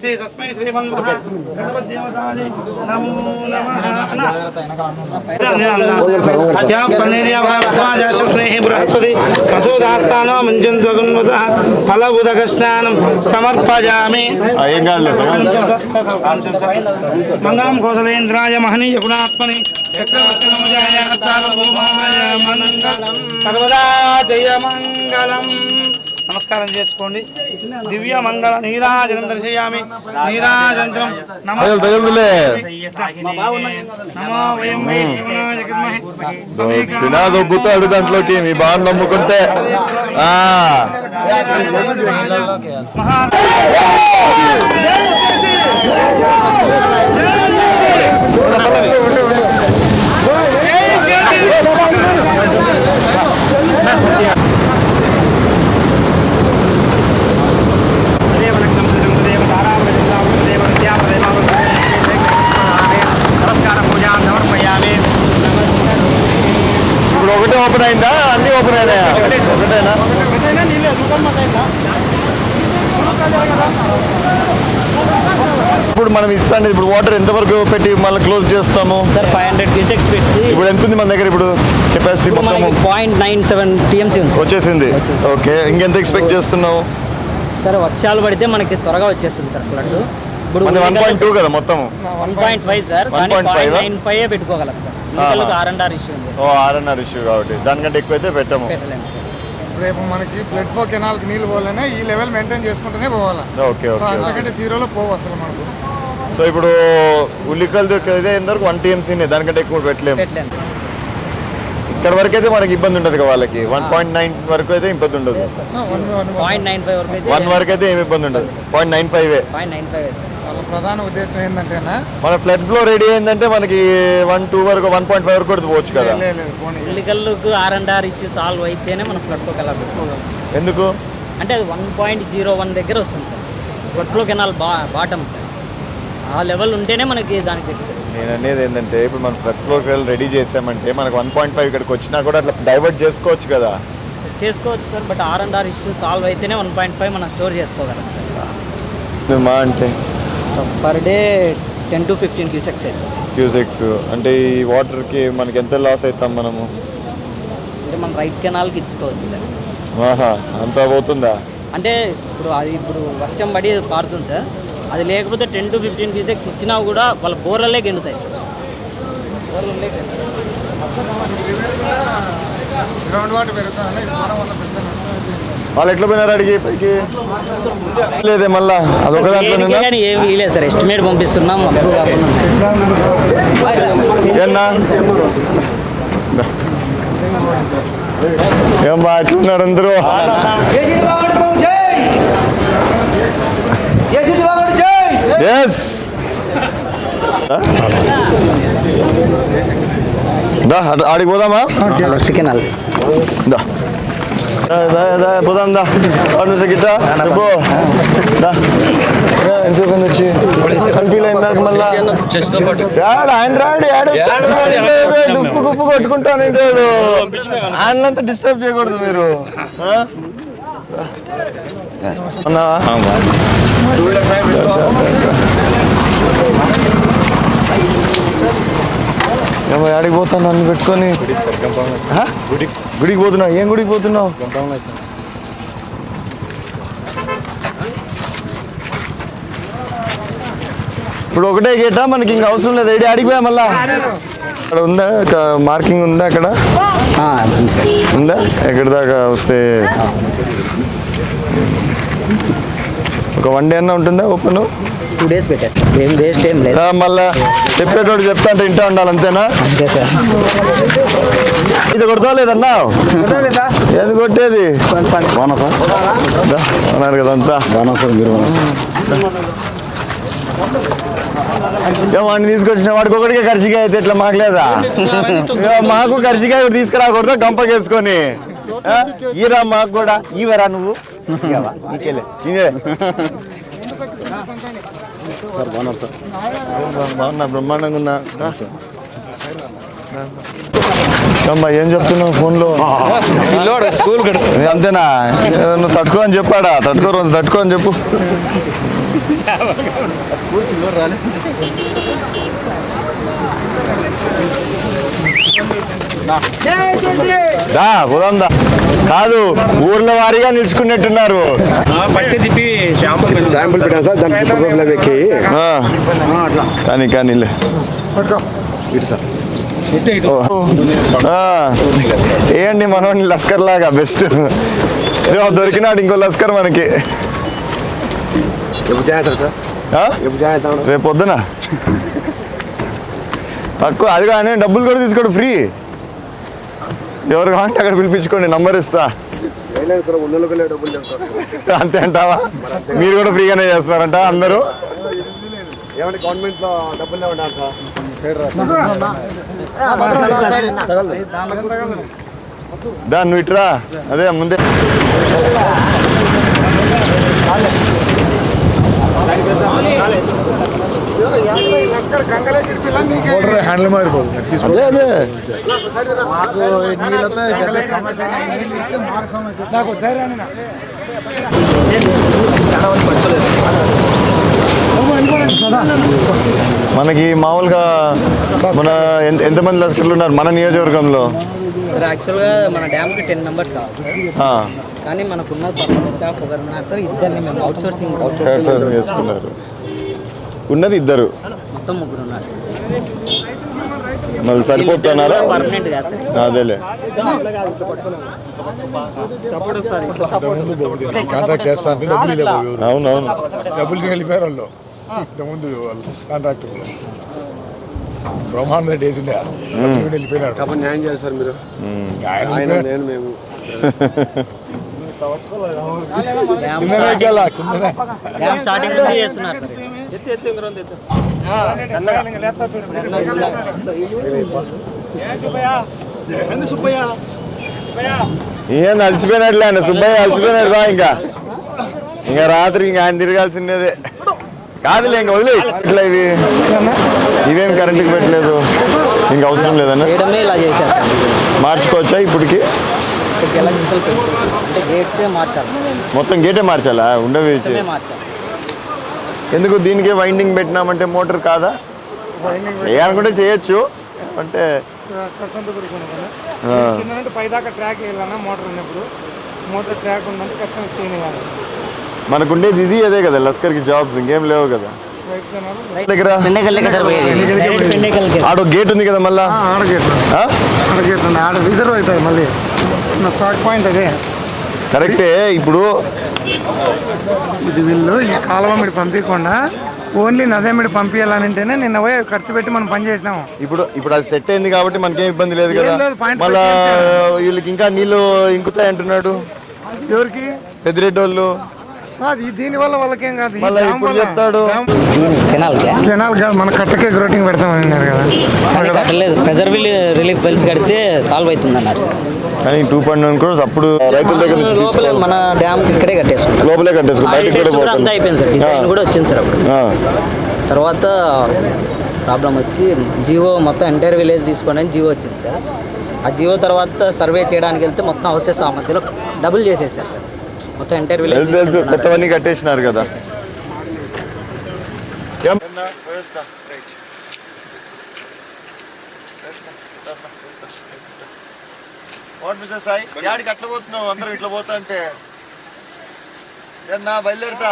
श्री तस्मै श्री मन्मः सर्वदेवताय नमो नमः क्या पन्नेरिया भावस्वाज स्नेहि बृहस्पति प्रसोदास्तानो मंजन्त्वगुन्वसः फलबुदकस्नानं समर्पयामि मंगलं कौसलेन्द्राय महनीय गुणात्मने चक्रवर्तिनमजाय सार्वभौमाय मंगलं सर्वदा जय मंगलम् నమస్కారం చేసుకోండి. దివ్య మంగళ నీరాజనం దర్శయామి. నీరాజనం నమో తినాదొబ్బుతాడు దాంట్లోకి మీ బాగా నమ్ముకుంటే ఒకటే ఓపెన్ అయిందా? అన్ని ఓపెన్ అయినాయా? ఒకటేనా? ఇప్పుడు మనం ఇస్తాండి. ఇప్పుడు వాటర్ ఎంతవరకు పెట్టి మళ్ళీ క్లోజ్ చేస్తాము? సార్ 500 క్యూసెక్స్ పెట్టి. ఇప్పుడు ఎంత ఉంది మన దగ్గర ఇప్పుడు కెపాసిటీ? మొత్తం 0.97 టీఎంసీ ఉంది. వచ్చేసింది. ఓకే, ఇంకెంత ఎక్స్పెక్ట్ చేస్తున్నావు? సార్ వర్షాలు పడితే మనకి త్వరగా వచ్చేస్తుంది సార్ ఫ్లడ్. ఇప్పుడు 1.2 కదా మొత్తం? 1.5 సార్. 1.95 పెట్టుకోగలం సార్. R&R ఇష్యూ ఉంది. R&R ఇష్యూ కాబట్టి దానికంటే ఎక్కువైతే పెట్టము. రేపు మనకి ఫ్లడ్ ఫ్లో కెనాల్కి నీళ్ళు పోవాలనే ఈ లెవెల్ మెయింటైన్ చేసుకుంటూనే పోవాలి. Okay okay. అంతకంటే జీరోలో పోవు అసలు మనకు. సో ఇప్పుడు ఉల్లికల్ ఇదే ఇంతవరకు 1 టీఎంసీనే, దానికంటే ఎక్కువ పెట్టలేము. ఇక్కడ వరకు అయితే మనకి ఇబ్బంది ఉండదు కదా వాళ్ళకి. 1.9 వరకు అయితే ఇబ్బంది ఉండదు. 1 వరకు అయితే ఏమి ఇబ్బంది ఉండదు. 0.95 వాళ్ళ ప్రధాన ఉద్దేశం ఏంటంటేనా మన ఫ్లడ్ ఫ్లో రెడీ అయిందంటే మనకి 1.2 వరకు 1.5 వరకు కూడా పోవచ్చు కదా. ఉల్లికల్లుకు R&R ఇష్యూ సాల్వ్ అయితేనే మనం ఫ్లడ్ ఫ్లో కెనాల్ పెట్టుకోగలం. ఎందుకు అంటే అది 1.01 దగ్గర వస్తుంది sir flood flow canal bottom sir. ఆ లెవెల్ ఉంటేనే మనకి దానికి. నేను అనేది ఏంటంటే ఇప్పుడు మనం ఫ్లడ్ ఫ్లో రెడీ చేసామంటే మనకు 1.5 ఇక్కడికి వచ్చినా కూడా అట్లా డైవర్ట్ చేసుకోవచ్చు కదా. చేసుకోవచ్చు sir, but R&R issue solve అయితేనే 1.5 మనం స్టోర్ చేసుకోగలం సార్. మా అంటే పర్ డే 10 to 15 క్యూసెక్స్ అంటే ఈ వాటర్కి మనకి ఎంత లాస్ అవుతాం మనము? అంటే మనం రైట్ కెనాల్కి ఇచ్చుకోవచ్చు సార్. అంతా పోతుందా? అంటే ఇప్పుడు వర్షం పడి పారుతుంది సార్. అది లేకపోతే 10 to 15 క్యూసెక్స్ ఇచ్చినా కూడా వాళ్ళ బోర్లలే గెండుతాయి సార్. గ్రౌండ్ వాటర్ పెరుగుతుంది. వాళ్ళు ఎట్లా పోయినారు అడిగి పైకి? లేదే మళ్ళా అదొక దాంట్లో ఏమీ లేదు సార్. ఎస్టిమేట్ పంపిస్తున్నాం. ఏం బాగున్నారు అందరూ? ఎస్ ఆడికి పోదామా? పోదాం దా. గిట్టా చెప్పు ఎంతసేపు వచ్చి కన్ఫ్యూజ్ అయిందాక మళ్ళా ఆయన రాడు డుప్పు గుప్పు కొట్టుకుంటాను. ఆయనంతా డిస్టర్బ్ చేయకూడదు మీరు. అన్నావా? ఆడికి పోతాను నన్ను పెట్టుకొని. గుడికి పోతున్నావు? ఏం గుడికి పోతున్నావు? ఇప్పుడు ఒకటే గేటా మనకి ఇంకా అవసరం లేదు. ఐడి అడిగిపోయా మళ్ళా. అక్కడ ఉందా మార్కింగ్ ఉందా? అక్కడ ఉందా? ఎక్కడి దాకా వస్తే ఒక 1 day అన్నా ఉంటుందా ఓపెన్? 2 days పెట్టేస్తాం. ఏం వేస్ట్ ఏం లేదు. మళ్ళా చెప్పేటోడు చెప్తా అంటే ఇంటా ఉండాలి అంతేనా? అంతే సార్. ఇది కొడతా లేదన్నా? ఏది కొట్టేది? బోనసా అన్నారు కదా అంతా. బోనసా మీరు వాడిని తీసుకొచ్చిన వాడికి ఒకటికే ఖర్చుగా అయితే ఇట్లా మాకు లేదా మాకు ఖర్చుగా తీసుకురాకూడదు గంపకేసుకొని ఈరా మాకు కూడా ఈవరా నువ్వు నీకేలే సార్ బాగున్నారు సార్. బాగున్నా బ్రహ్మాండంగా ఉన్నా అమ్మా ఏం చెప్తున్నావు ఫోన్లో స్కూల్ అంతేనా నువ్వు తట్టుకో అని చెప్పాడా తట్టుకో అని చెప్పు దా పోదాందా కాదు ఊర్ల వారీగా నిలుచుకున్నట్టున్నారు శాంపుల్ పెట్టాను సార్ దాంట్లో ఎక్కి కానీ ఇటు సార్ ఏంటి మనోడిని లస్కర్ లాగా బెస్ట్ దొరికినాడు ఇంకో లస్కర్ మనకి ఎప్పుడు చేస్తారు సార్ ఎప్పుడు చేస్తాను రేపు పొద్దున తక్కువ అది కానీ డబ్బులు కూడా తీసుకోండి ఫ్రీ ఎవరు కావాలంటే అక్కడ పిలిపించుకోండి నంబర్ ఇస్తా డబ్బులు చేస్తారు అంతే అంటావా మీరు కూడా ఫ్రీగానే చేస్తున్నారంట అందరూ ఏమంటే గవర్నమెంట్లో డబ్బులు లేవంటారు సార్ దా నువ్వు ఇట్రా అదే ముందే హ్యాండిల్ మారిపోదు అదే అదే మనకి మామూలుగా మన ఎంతమంది లస్కర్లు ఉన్నారు మన నియోజకవర్గంలో సార్ యాక్చువల్గా మన డ్యామ్కి 10 మెంబర్స్ కావాలి సార్ కానీ మనకున్న పర్మనెంట్ స్టాఫ్ ఒకరు ఉన్నారు సార్ ఇద్దరిని మేము అవుట్ సోర్సింగ్ చేసుకున్నారు ఉన్నది ఇద్దరు మొత్తం 3 ఉన్నారు సార్ మళ్ళీ సరిపోతున్నారా పర్మనెంట్ కాదు సార్ అదేలే కాంట్రాక్ట్ చేస్తా అంటే డబ్బులు లేవు అవునవును డబ్బులు వెళ్ళిపోయారు వాళ్ళు ఇంతకుముందు వాళ్ళు కాంట్రాక్టర్ బ్రహ్మాండ రెడ్డి వేసి వెళ్ళిపోయినాడు కాబట్టి న్యాయం చేస్తారు మీరు ఆయన నేను మేము డ్యామ్ స్టార్టింగ్ నుంచి చేస్తున్నారు ఏం అలసిపోయినట్లే ఆయన సుబ్బయ్య అలసిపోయినాడు రా ఇంకా రాత్రి ఇంకా ఆయన తిరగాల్సిందేదే కాదులే ఇంకా వదిలే ఇట్లా ఇవేం కరెంటుకి పెట్టలేదు ఇంక అవసరం లేదన్నా చేయడమే ఇలా చేశారు మార్చుకోవచ్చా ఇప్పటికి ఎలక్ట్రికల్ అంటే గేట్సే మార్చాలి మొత్తం గేటే మార్చాలా ఉండవి మార్చాలి ఎందుకు దీనికే వైండింగ్ పెట్టినామంటే మోటార్ కాదా చేయాలనుకుంటే చేయొచ్చు అంటే పైదాకా ట్రాక్ వేయాలన్నా మోటార్ ఉన్నప్పుడు మోటార్ ట్రాక్ ఉందంటే ఖచ్చితంగా చేయనివ్వాలి మనకుండేది ఇది అదే కదా లస్కర్కి జాబ్స్ ఇంకేం లేవు కదా దగ్గర ఆడ గేట్ ఉంది కదా మళ్ళా ఆడ గేట్ ఆడ రిజర్వ్ అవుతాయి మళ్ళీ స్టాక్ పాయింట్ అదే కరెక్టే ఇప్పుడు ఇది వీళ్ళు ఈ కాలువ మీద పంపించకుండా ఓన్లీ నదే మీద పంపించాలంటేనే నిన్న పోయి ఖర్చు పెట్టి మనం పని చేసినాము ఇప్పుడు అది సెట్ అయింది కాబట్టి మనకేం ఇబ్బంది లేదు కదా ఏం లేదు, point మళ్ళా వీళ్ళకి ఇంకా నీళ్ళు ఇంకుతాయి అంటున్నాడు ఎవరికి పెద్దిరెడ్డి వాళ్ళు దీనివల్ల వాళ్ళకేం కాదు మళ్ళీ ఇప్పుడు చెప్తాడు కెనాల్ కాదు మన కట్టకే గ్రోటింగ్ పెడతామని అన్నారు కదా కానీ కట్టలేదు ప్రెజర్ రిలీఫ్ వెల్స్ కడితే సాల్వ్ అవుతుంది అన్నారు సార్ కానీ 2.9 crores అప్పుడు రైతుల దగ్గర నుంచి లోపలే తీసుకోవాలి. మన డ్యామ్ ఇక్కడే కట్టేసుకుంటాం లోపలే కట్టేసుకుంటాం బయటికి కూడా టెస్ట్ కూడా అంతా అయిపోయింది సార్ డిజైన్ కూడా వచ్చింది సార్ అప్పుడు తర్వాత ప్రాబ్లం వచ్చి జియో మొత్తం ఎంటైర్ విలేజ్ తీసుకోండి అని జియో వచ్చింది సార్ ఆ జియో తర్వాత సర్వే చేయడానికి వెళ్తే మొత్తం హౌసెస్ ఆ మధ్యలో డబుల్ చేసేసారు సార్ మొత్తం ఎంటైర్ విలేజ్ తెలుసు కొత్తవన్నీ కట్టేసినారు కదా యాడికి అట్లా పోతున్నావు అందరూ ఇట్లా పోతా అంటే బయలుదేరుతా